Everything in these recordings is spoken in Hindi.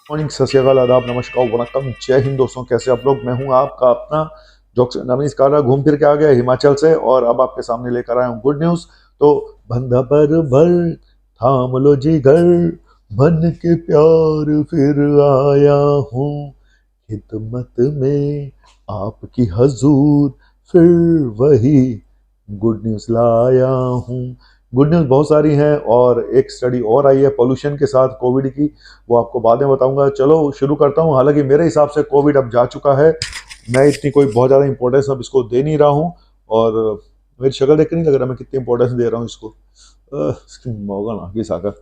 मॉर्निंग, सत श्री अकाल, आदाब, नमस्कार, वनक्कम, जय हिंद दोस्तों। कैसे आप लोग? मैं हूं आपका अपना डॉक्टर नवीन कारा, घूम फिर के आ गया हिमाचल से और अब आपके सामने लेकर आया हूं गुड न्यूज। तो बंदा पर भर थाम लो जिगर, बन के प्यार फिर आया हूं खिदमत में आपकी हजूर, फिर वही गुड न्यूज लाया हूं। गुड न्यूज बहुत सारी हैं और एक स्टडी और आई है पोल्यूशन के साथ कोविड की, वो आपको बाद में बताऊंगा। चलो शुरू करता हूं। हालांकि मेरे हिसाब से कोविड अब जा चुका है, मैं इतनी कोई बहुत ज़्यादा इंपॉर्टेंस अब इसको दे नहीं रहा हूं। और मेरी शक्ल देख के नहीं लग रहा मैं कितनी इंपॉर्टेंस दे रहा हूँ इसको। इसकी मौगन आगे सागर।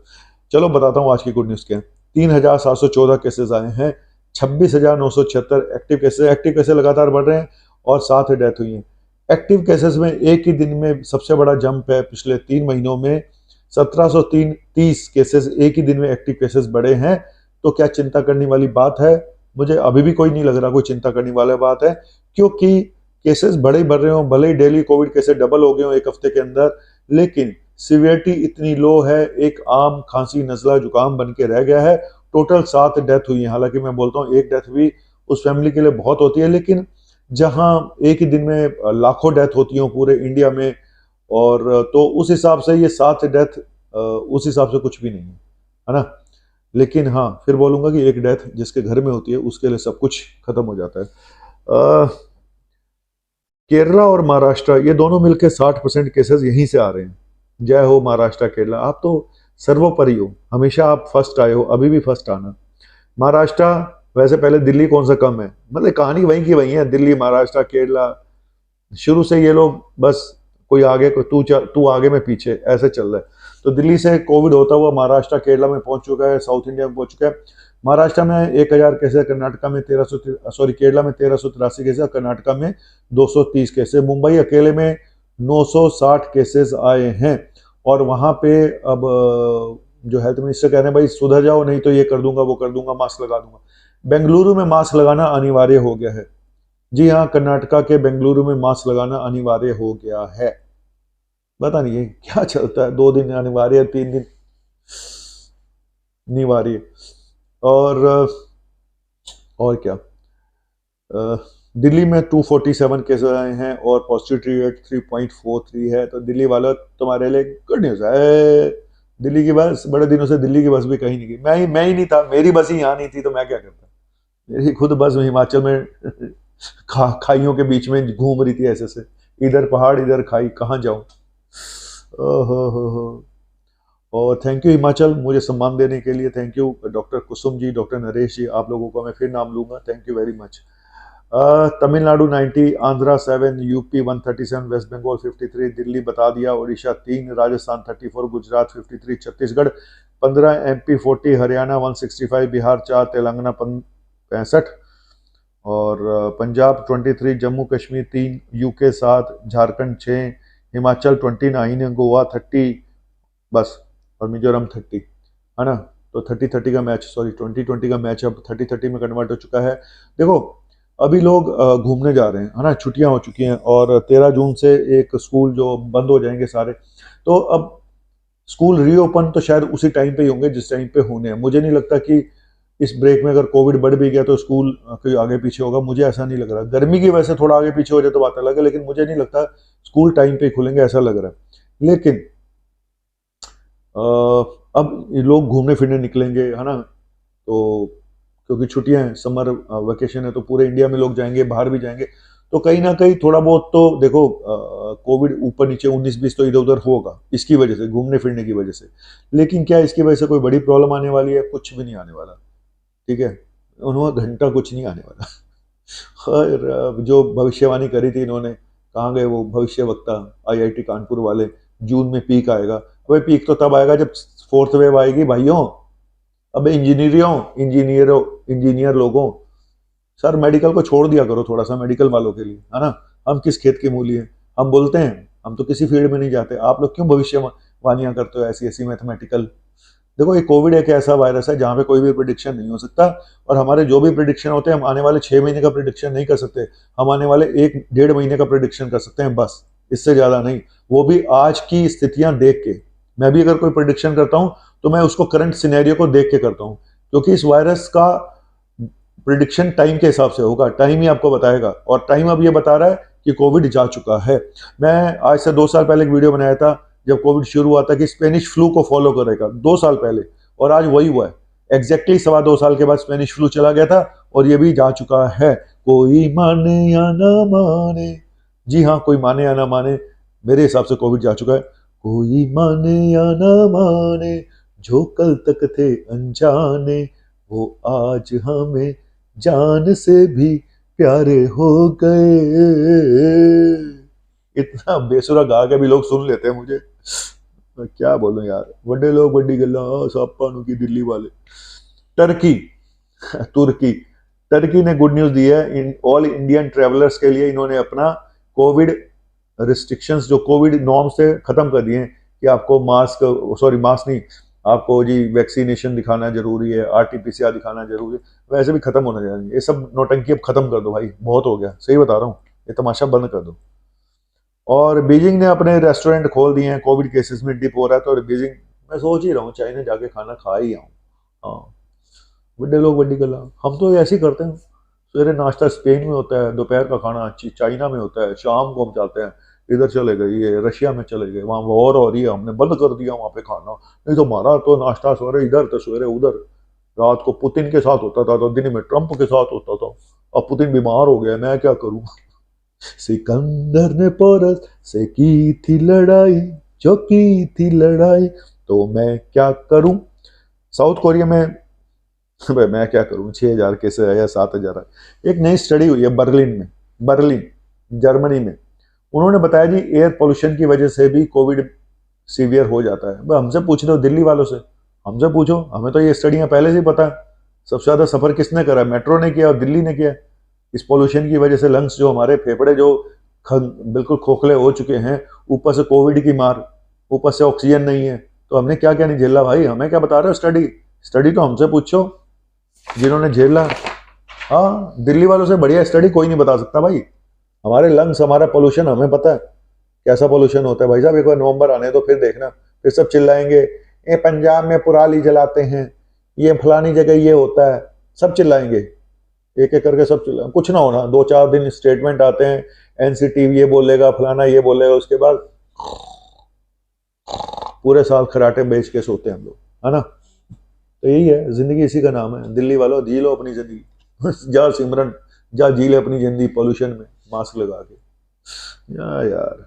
चलो बताता हूँ आज की गुड न्यूज़ क्या है। 3,714 केसेस आए हैं, 26,976 एक्टिव केसेस। एक्टिव केसेस लगातार बढ़ रहे हैं और 7 डेथ हुई हैं। एक्टिव केसेस में एक ही दिन में सबसे बड़ा जंप है। पिछले 3 महीनों में 1730 केसेस एक ही दिन में एक्टिव केसेस बढ़े हैं। तो क्या चिंता करने वाली बात है? मुझे अभी भी कोई नहीं लग रहा कोई चिंता करने वाली बात है, क्योंकि केसेस बड़े ही बढ़ रहे हो, भले ही डेली कोविड केसेस डबल हो गए हो एक हफ्ते के अंदर, लेकिन सिवियरिटी इतनी लो है, एक आम खांसी नजला जुकाम बन के रह गया है। टोटल 7 डेथ हुई है। हालांकि मैं बोलता हूँ एक डेथ भी उस फैमिली के लिए बहुत होती है, लेकिन जहां एक ही दिन में लाखों डेथ होती हो पूरे इंडिया में, और तो उस हिसाब से ये 7 डेथ उस हिसाब से कुछ भी नहीं है ना। लेकिन हाँ, फिर बोलूंगा कि एक डेथ जिसके घर में होती है उसके लिए सब कुछ खत्म हो जाता है। केरला और महाराष्ट्र ये दोनों मिलकर 60% केसेस यहीं से आ रहे हैं। जय हो महाराष्ट्र, केरला, आप तो सर्वोपरि हो, हमेशा आप फर्स्ट आए हो, अभी भी फर्स्ट आना। महाराष्ट्र वैसे पहले दिल्ली कौन सा कम है, मतलब कहानी वहीं की वहीं है। दिल्ली, महाराष्ट्र, केरला, शुरू से ये लोग बस कोई आगे कोई तू आगे में पीछे ऐसे चल रहा है। तो दिल्ली से कोविड होता हुआ महाराष्ट्र केरला में पहुंच चुका है, साउथ इंडिया में पहुंच चुका है। महाराष्ट्र में 1,000 केसेस, कर्नाटका में केरला में 1383 केसेस, कर्नाटका में 230 केसेस, मुंबई अकेले में 960 केसेस आए हैं। और वहां पे अब जो हेल्थ मिनिस्टर कह रहे हैं भाई सुधर जाओ, नहीं तो ये कर दूंगा वो कर दूंगा, मास्क लगा दूंगा। बेंगलुरु में मास्क लगाना अनिवार्य हो गया है। जी हाँ, कर्नाटका के बेंगलुरु में मास्क लगाना अनिवार्य हो गया है। पता नहीं है क्या चलता है, 2 दिन अनिवार्य, 3 दिन अनिवार्य। और क्या, दिल्ली में 247 केसेस आए हैं और पॉजिटिविटी रेट 3.43 है। तो दिल्ली वालों, तुम्हारे लिए गुड न्यूज है। दिल्ली की बस, बड़े दिनों से दिल्ली की बस भी कहीं नहीं गई। मैं ही नहीं था, मेरी बस ही यहाँ नहीं थी, तो मैं क्या करता। मेरी खुद बस हिमाचल में खाइयों के बीच में घूम रही थी ऐसे से, इधर पहाड़ इधर खाई, कहाँ जाऊं। ओहो। और थैंक यू हिमाचल मुझे सम्मान देने के लिए। Thank you doctor Kusum ji, doctor Naresh ji, आप लोगों को मैं फिर नाम लूंगा, thank you very much. Tamil Nadu 90, Andhra 7, UP 137, West Bengal 53, Delhi बता दिया, उड़ीसा 3, राजस्थान 34, गुजरात 53, छत्तीसगढ़ 15, एमपी 40, हरियाणा 165, बिहार 4, तेलंगाना 65 और पंजाब 23, जम्मू कश्मीर 3, यूके 7, झारखंड 6, हिमाचल 29, गोवा 30 बस, और मिजोरम 30, है ना। तो 30-30 का मैच, सॉरी 20-20 का मैच अब 30-30 में कन्वर्ट हो चुका है। देखो अभी लोग घूमने जा रहे हैं, है ना, छुट्टियां हो चुकी हैं और 13 जून से एक स्कूल जो बंद हो जाएंगे सारे। तो अब स्कूल रीओपन तो शायद उसी टाइम पे ही होंगे जिस टाइम पे होने हैं। मुझे नहीं लगता कि इस ब्रेक में अगर कोविड बढ़ भी गया तो स्कूल कोई आगे पीछे होगा, मुझे ऐसा नहीं लग रहा। गर्मी की वजह से थोड़ा आगे पीछे हो जाए तो बात अलग है, लेकिन मुझे नहीं लगता स्कूल टाइम पे खुलेंगे, ऐसा लग रहा है। लेकिन अब लोग घूमने फिरने निकलेंगे, है ना, तो क्योंकि छुट्टियां हैं, समर वेकेशन है, तो पूरे इंडिया में लोग जाएंगे, बाहर भी जाएंगे। तो कहीं ना कहीं थोड़ा बहुत तो देखो कोविड ऊपर नीचे 19-20 तो इधर उधर होगा इसकी वजह से, घूमने फिरने की वजह से। लेकिन क्या इसकी वजह से कोई बड़ी प्रॉब्लम आने वाली है? कुछ भी नहीं आने वाला, ठीक है। उन्होंने घंटा कुछ नहीं आने वाला। खैर, जो भविष्यवाणी करी थी इन्होंने, कहाँ गए वो भविष्य वक्ता आईआईटी कानपुर वाले, जून में पीक आएगा। अबे पीक तो तब आएगा जब 4th वेव आएगी भाइयों। अब इंजीनियर लोगों, सर मेडिकल को छोड़ दिया करो थोड़ा सा, मेडिकल वालों के लिए, है ना। हम किस खेत की मूली हैं, हम बोलते हैं, हम तो किसी फील्ड में नहीं जाते। आप लोग क्यों भविष्यवाणियां करते हो ऐसी ऐसी मैथमेटिकल? देखो ये कोविड एक ऐसा वायरस है जहाँ पे कोई भी प्रिडिक्शन नहीं हो सकता, और हमारे जो भी प्रिडिक्शन होते हैं, हम आने वाले 6 महीने का प्रिडिक्शन नहीं कर सकते। हम आने वाले 1-1.5 महीने का प्रिडिक्शन कर सकते हैं बस, इससे ज्यादा नहीं। वो भी आज की स्थितियां देख के। मैं भी अगर कोई प्रिडिक्शन करता हूं तो मैं उसको करंट सिनेरियो को देख के करता हूं। क्योंकि इस वायरस का प्रिडिक्शन टाइम के हिसाब से होगा, टाइम ही आपको बताएगा, और टाइम अब ये बता रहा है कि कोविड जा चुका है। मैं आज से 2 साल पहले एक वीडियो बनाया था जब कोविड शुरू हुआ था कि स्पेनिश फ्लू को फॉलो करेगा, 2 साल पहले, और आज वही हुआ है। एग्जैक्टली 2.25 साल के बाद स्पेनिश फ्लू चला गया था और ये भी जा चुका है। कोई माने या ना माने, जी हाँ, कोई माने या ना माने, मेरे हिसाब से कोविड जा चुका है। कोई माने या ना माने, जो कल तक थे अनजाने, वो आज हमें जान से भी प्यारे हो गए। इतना बेसुरा गा के भी लोग सुन लेते हैं मुझे, मैं क्या बोलूं यार। बड़े लोग बड़ी गल्ला सापानु की दिल्ली वाले। टर्की तुर्की टर्की ने गुड न्यूज दी है इन ऑल इंडियन ट्रेवलर्स के लिए। इन्होंने अपना कोविड रिस्ट्रिक्शंस, जो कोविड नॉर्म से खत्म कर दिए हैं कि आपको मास्क नहीं, आपको जी वैक्सीनेशन दिखाना जरूरी है, आरटीपीसीआर दिखाना जरूरी है, वैसे भी खत्म होना चाहिए। ये सब नौटंकी अब खत्म कर दो भाई, बहुत हो गया, सही बता रहा हूँ, ये तमाशा बंद कर दो। और बीजिंग ने अपने रेस्टोरेंट खोल दिए हैं, कोविड केसेस में डिप हो रहा है, तो बीजिंग मैं सोच ही रहा हूँ चाइना जाके खाना खा ही आऊँ। हाँ, बड़े लोग बड़ी गला, हम तो ऐसे ही करते हैं। सवेरे नाश्ता स्पेन में होता है, दोपहर का खाना चाइना में होता है, शाम को हम जाते हैं इधर चले गए, ये रशिया में चले गए, वहाँ वॉर हो रही है, हमने बंद कर दिया वहाँ पे खाना। नहीं तो हमारा तो नाश्ता सवेरे इधर तो सवेरे उधर, रात को पुतिन के साथ होता था, तो दिन में ट्रंप के साथ होता था। अब पुतिन बीमार हो गया, मैं क्या करूँ। सिकंदर ने पोरस से की थी लड़ाई, जो की थी लड़ाई, तो मैं क्या करूँ। साउथ कोरिया में भाई मैं क्या करूँ, 6,000 केसेस है या 7,000 है। एक नई स्टडी हुई है बर्लिन जर्मनी में। उन्होंने बताया जी एयर पोल्यूशन की वजह से भी कोविड सीवियर हो जाता है। भाई हमसे पूछ लो दिल्ली वालों से, हमसे पूछो, हमें तो ये स्टडियां पहले से ही पता है। सबसे ज्यादा सफर किसने करा, मेट्रो ने किया और दिल्ली ने किया। इस पोल्यूशन की वजह से लंग्स, जो हमारे फेफड़े जो बिल्कुल खोखले हो चुके हैं, ऊपर से कोविड की मार, ऊपर से ऑक्सीजन नहीं है, तो हमने क्या क्या नहीं झेला भाई। हमें क्या बता रहे हो स्टडी तो हमसे पूछो जिन्होंने झेला। हाँ, दिल्ली वालों से बढ़िया स्टडी कोई नहीं बता सकता भाई। हमारे लंग्स, हमारा पोल्यूशन हमें पता है कैसा पोल्यूशन होता है। भाई साहब एक बार नवंबर आने तो फिर देखना, फिर सब चिल्लाएंगे ये पंजाब में पुराली जलाते हैं, ये फलानी जगह ये होता है, सब चिल्लाएंगे, एक एक करके सब चिल्लाएंगे। कुछ ना होना, 2-4 दिन स्टेटमेंट आते हैं, एनसीटी ये बोलेगा, फलाना ये बोलेगा, उसके बाद पूरे साल खराटे बेच के सोते हैं हम लोग, है ना। तो यही है जिंदगी, इसी का नाम है। दिल्ली वालों जी लो अपनी जिंदगी। जा सिमरन, जा जी ले अपनी जिंदगी पोल्यूशन में मास्क लगा के। यार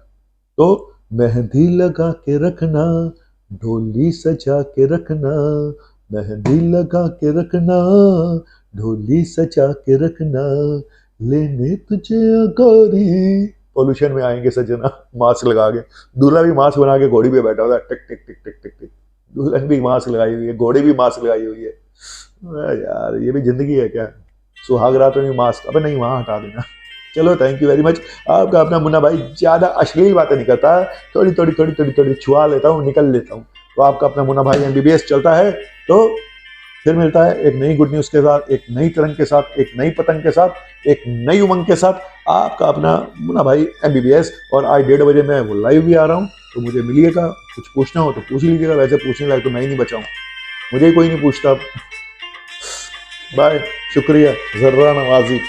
तो मेहंदी लगा के रखना, ढोली सजा के रखना, मेहंदी लगा के रखना, ढोली सजा के रखना, लेने तुझे अगोरी। पोल्यूशन में आएंगे सजना मास्क लगा के। दूल्हा भी मास्क बना के घोड़ी पे बैठा हुआ है, टिक टिक टिक टिक टिक टिक। दुल्हन भी मास्क लगाई हुई है, घोड़ी भी मास्क लगाई हुई है। यार ये भी जिंदगी है क्या, सुहाग रातों में मास्क। अबे नहीं, वहां हटा देना। चलो थैंक यू वेरी मच। आपका अपना मुन्ना भाई ज्यादा अश्लील बातें नहीं करता, थोड़ी छुआ लेता हूँ, निकल लेता हूँ। तो आपका अपना मुन्ना भाई MBBS चलता है। तो फिर मिलता है एक नई गुड न्यूज के साथ, एक नई तरंग के साथ, एक नई पतंग के साथ, एक नई उमंग के साथ। आपका अपना मुन्ना भाई MBBS। और आज 1:30 बजे मैं वो लाइव भी आ रहा हूँ, तो मुझे मिलिएगा। कुछ पूछना हो तो पूछ लीजिएगा, वैसे पूछने लायक तो मैं ही नहीं बचाऊँ, मुझे ही कोई नहीं पूछता। बाय, शुक्रिया, जर्रा नवाजी।